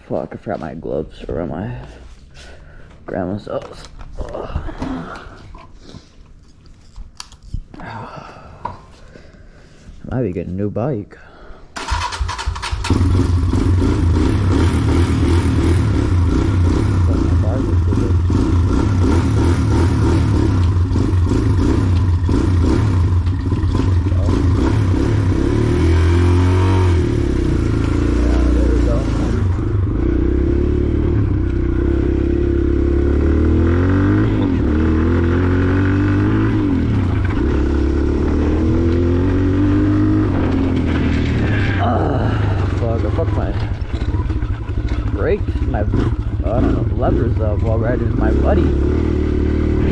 Fuck, I forgot my gloves around my grandma's house. I might be getting a new bike. Levers up while riding with my buddy.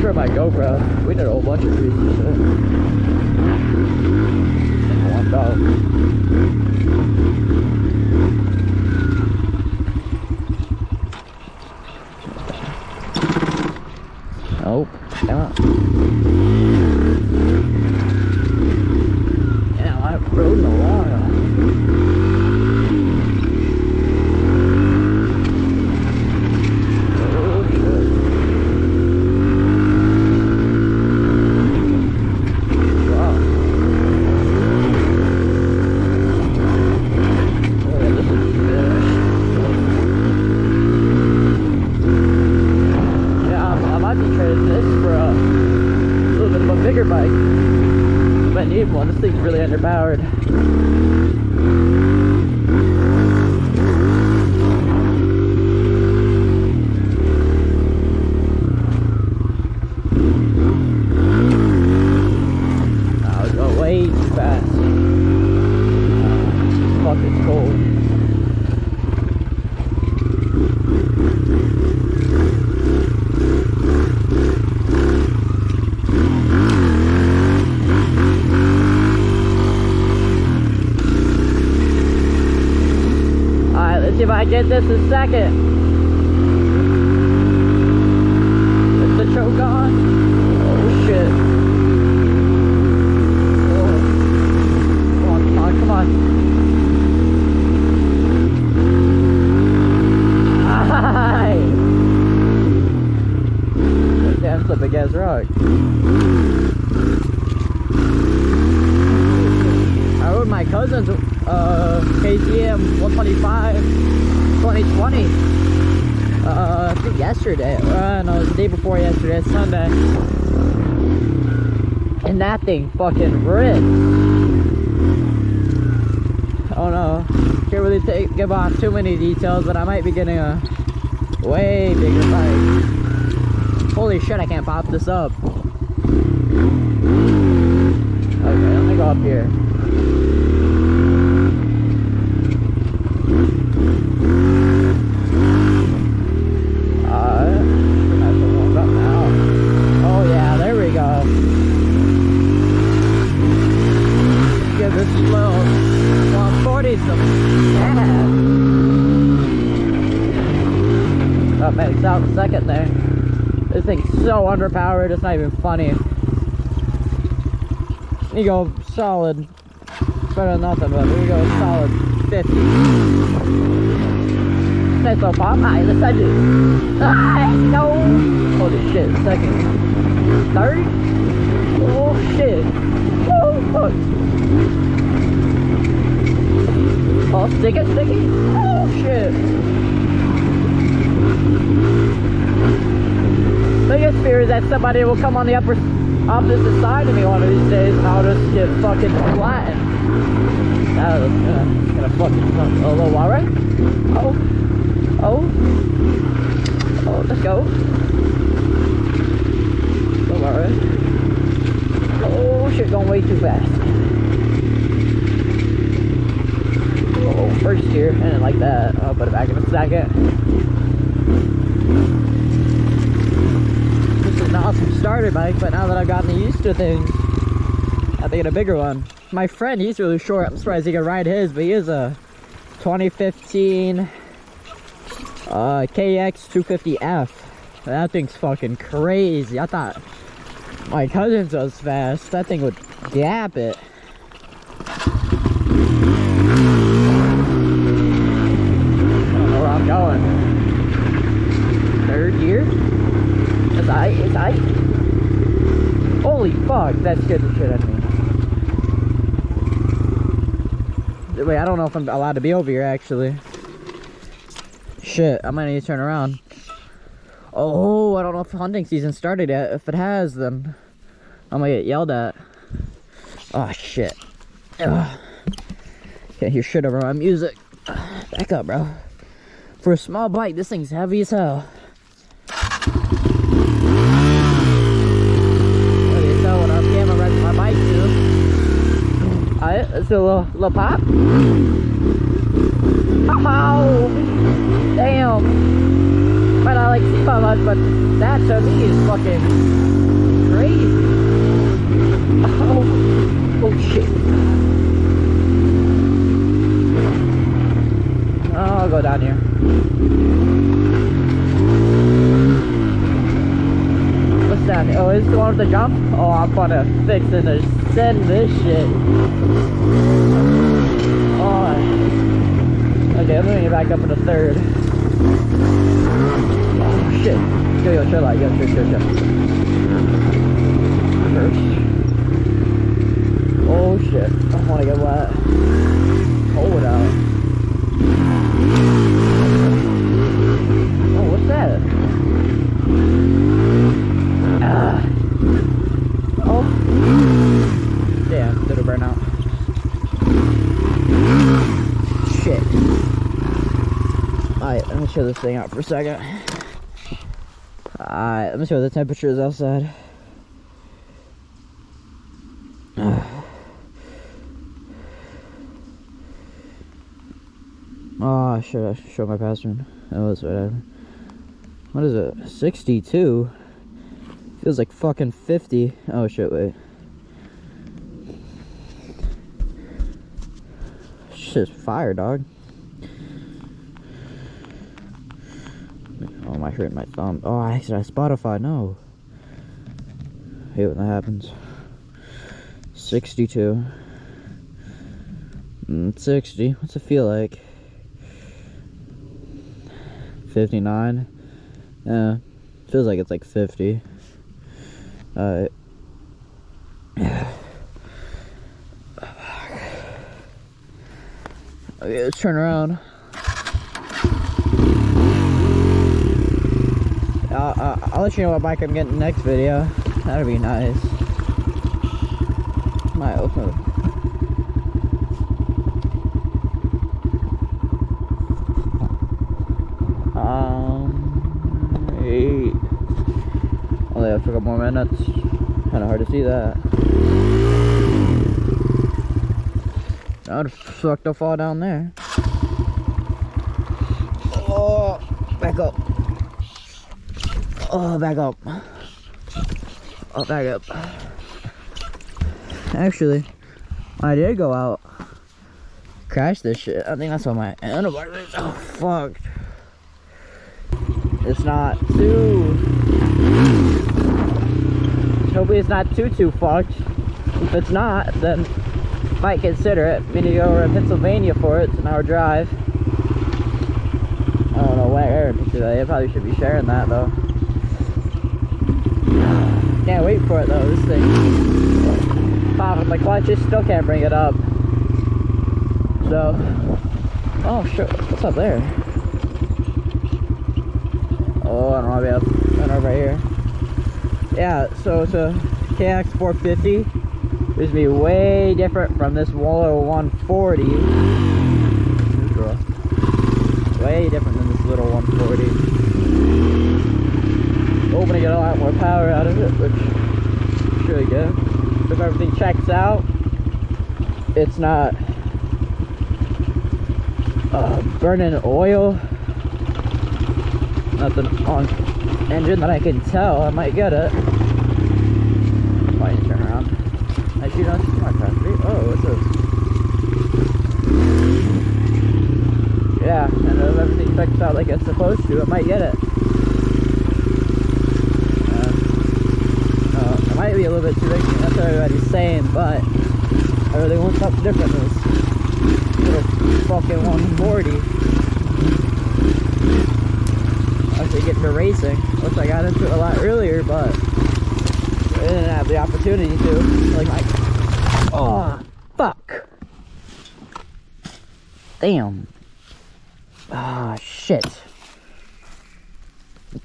Sure, my GoPro. We did a whole bunch of crazy shit. Warmed up. Nope. Come on. Yeah, I haven't rode in a while. Bike. I need one. This thing's really underpowered. I was going way too fast. Fuck, it's cold. Let's see if I get this in second. Is the choke on? Oh shit. Oh. Come on, come on, come on. Aye. Damn, it's a big ass rock. I rode my cousin's KTM 125 2020 I think yesterday, no, it was the day before yesterday, Sunday, and that thing fucking ripped. Oh no, can't really give off too many details, but I might be getting a way bigger bike. Holy shit, I can't pop this up. Okay, let me go up here. That makes out in second there. This thing's so underpowered, it's not even funny. You go solid, better than nothing, but we go solid 50. That's so pop high, let's do. No! Holy shit, second. 30? Oh shit. Oh fuck. Oh, stick it, stick it. Oh shit. Biggest fear is that somebody will come on the opposite side of me one of these days and I'll just get fucking flattened. That was gonna fucking a little while, right? Oh. Oh. Oh, let's go. So alright. Oh shit, going way too fast. Oh, first gear, and then like that. I'll put it back in a second. This is an awesome starter bike, but now that I've gotten used to things, I have to get a bigger one. My friend, he's really short. I'm surprised he can ride his, but he is a 2015 KX 250F. That thing's fucking crazy. I thought my cousin's was fast. That thing would gap it. I don't know where I'm going. third gear. It's aight, it's aight. Holy fuck, that scared the shit out of me. Wait, I don't know if I'm allowed to be over here actually. Shit, I might need to turn around. Oh, I don't know if hunting season started yet. If it has, then I'm gonna get yelled at. Oh shit. Ugh. Can't hear shit over my music. Back up, bro. For a small bike, this thing's heavy as hell. Okay, so when I'm camera right to my bike too. Alright, let's do a little pop. Ow! Damn! Might not like see much, but that to me is fucking crazy. Oh, oh shit. Oh, I'll go down here. What's that? Oh, is this the one with the jump? Oh, I'm gonna fix it and send this shit. Oh. Okay, I'm gonna get back up in the third. Oh shit. Yo, chill out. Yo, chill. First. Oh shit. I wanna get wet. Hold it out. Oh, what's that? Oh. Damn, did it burn out? Shit. Alright, let me chill this thing out for a second. Alright, let me see what the temperature is outside. Oh, should I show my password? Oh, it's whatever. What is it? 62? Feels like fucking 50. Oh shit, wait. Shit's fire, dog. Oh, my hurting my thumb. Oh, I accidentally Spotify. No. I hate when that happens. 62. 60. What's it feel like? 59. Yeah. Feels like it's like 50. Okay, let's turn around. I'll let you know what bike I'm getting next video. That'd be nice. Might open it. Only have a couple more minutes. Kind of hard to see that. I'd suck to fall down there. Oh, back up. Oh, back up. Oh, back up. Actually, I did go out. Crash this shit. I think that's why my handlebar is so fucked. It's not too... Hopefully it's not too fucked. If it's not, then might consider it. We need to go over to Pennsylvania for it. It's an hour drive. I don't know where. They probably should be sharing that though. Can't wait for it though. This thing popping my clutches. Still can't bring it up. So, oh shit, what's up there? Oh, I don't know if I have run over right here. Yeah, so it's a KX 450. It's gonna be way different from this Waller 140. Way different than this little 140. Hoping to get a lot more power out of it, which is really good. If everything checks out, it's not burning oil. Nothing on engine that I can tell. I might get it. Might turn around. Actually, no, it's not fast. Oh, what's this? Yeah, and if everything checks out like it's supposed to, I might get it. It might be a little bit too big. That's what everybody's saying, but I really want something different than this little fucking 140. Actually, get into racing. Wish I got into it a lot earlier, but I didn't have the opportunity to. Like my, oh fuck, damn, ah shit,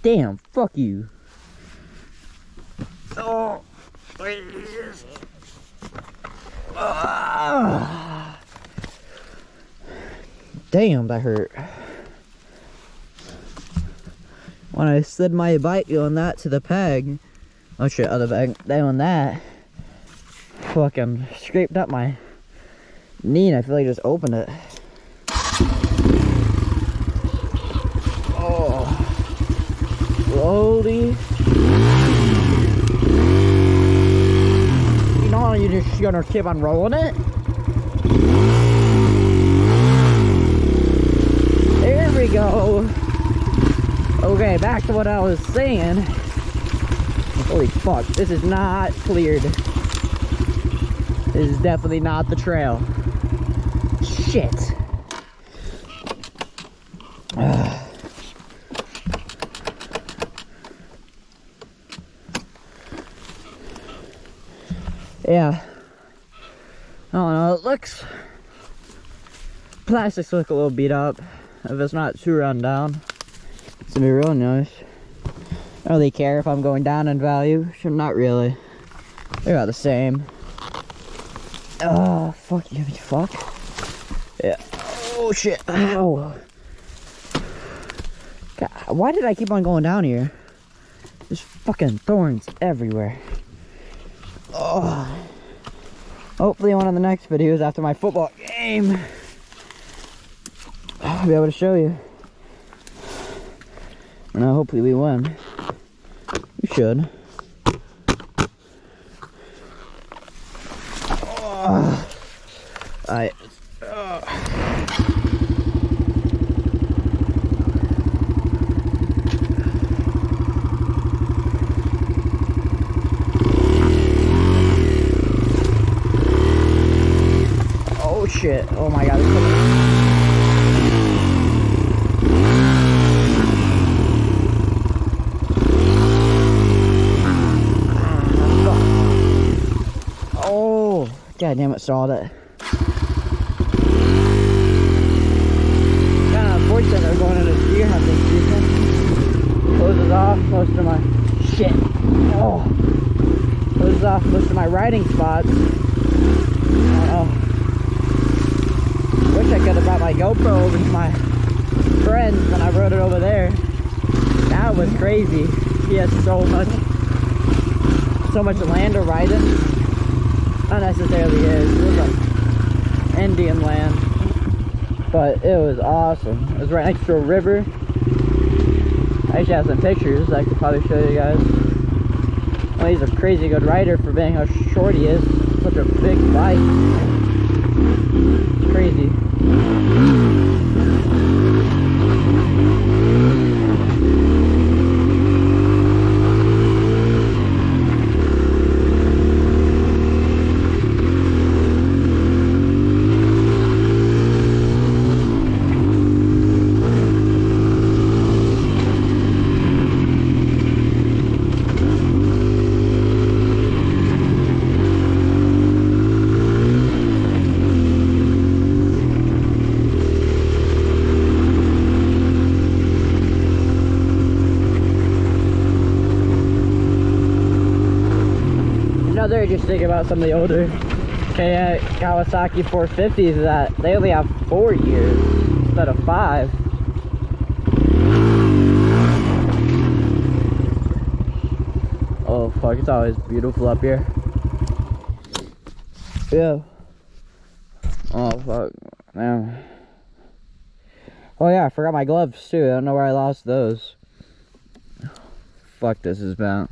damn, fuck you. Oh, damn, that hurt. When I slid my bike on that to the peg, oh shit, other bag, down that, fucking scraped up my knee and I feel like I just opened it. Oh, slowly. You know how you're just gonna keep on rolling it? There we go. Okay, back to what I was saying. Holy fuck, this is not cleared. This is definitely not the trail. Shit. Yeah. I don't know, it looks... Plastics look a little beat up. If it's not too run down, it's gonna be real nice. I don't really care if I'm going down in value. Not really. They're about the same. Oh, fuck you, fuck. Yeah. Oh, shit. Ow. God, why did I keep on going down here? There's fucking thorns everywhere. Oh. Hopefully one of the next videos after my football game, I'll be able to show you. And hopefully we win. We should. Oh. Alright. Oh shit. Oh my god. God damn it, stalled it. Kind of unfortunate they're going into deer hunting season. Closes off most of my shit. Oh, closes off most of my riding spots. I don't know. Wish I could have brought my GoPro over to my friends when I rode it over there. That was crazy. He has so much land to ride in. Not necessarily is. It was like Indian land, but it was awesome. It was right next to a river. I actually have some pictures I could probably show you guys. Well, he's a crazy good rider for being how short he is. Such a big bike. It's crazy. Just think about some of the older Kawasaki 450s that they only have 4 years instead of 5. Oh fuck, it's always beautiful up here. Yeah. Oh fuck, man. Oh yeah, I forgot my gloves too. I don't know where I lost those. Fuck, this is bad.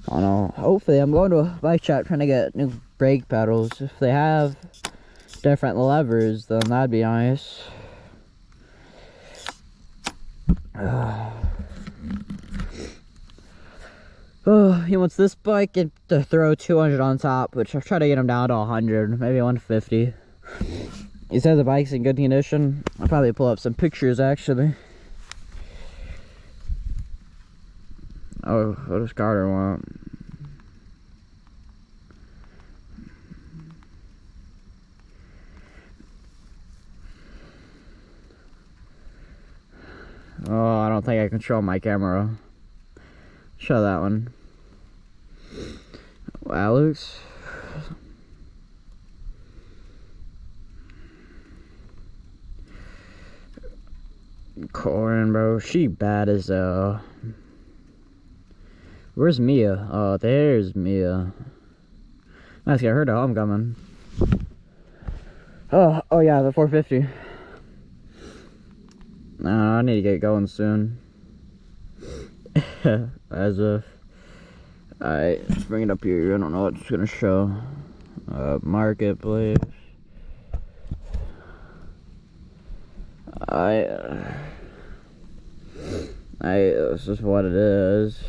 I don't know. Hopefully, I'm going to a bike shop trying to get new brake pedals. If they have different levers, then that'd be nice. Oh, he wants this bike to throw 200 on top, which I'll try to get him down to 100, maybe 150. He says the bike's in good condition. I'll probably pull up some pictures, actually. Oh, what does Carter want? Oh, I don't think I control my camera. Show that one. Alex. Corin, bro. She bad as Where's Mia? Oh, there's Mia. Nice, I heard a homecoming. Oh yeah, the 450. I need to get going soon. As if let's bring it up here. I don't know what it's gonna show. Marketplace. This is what it is.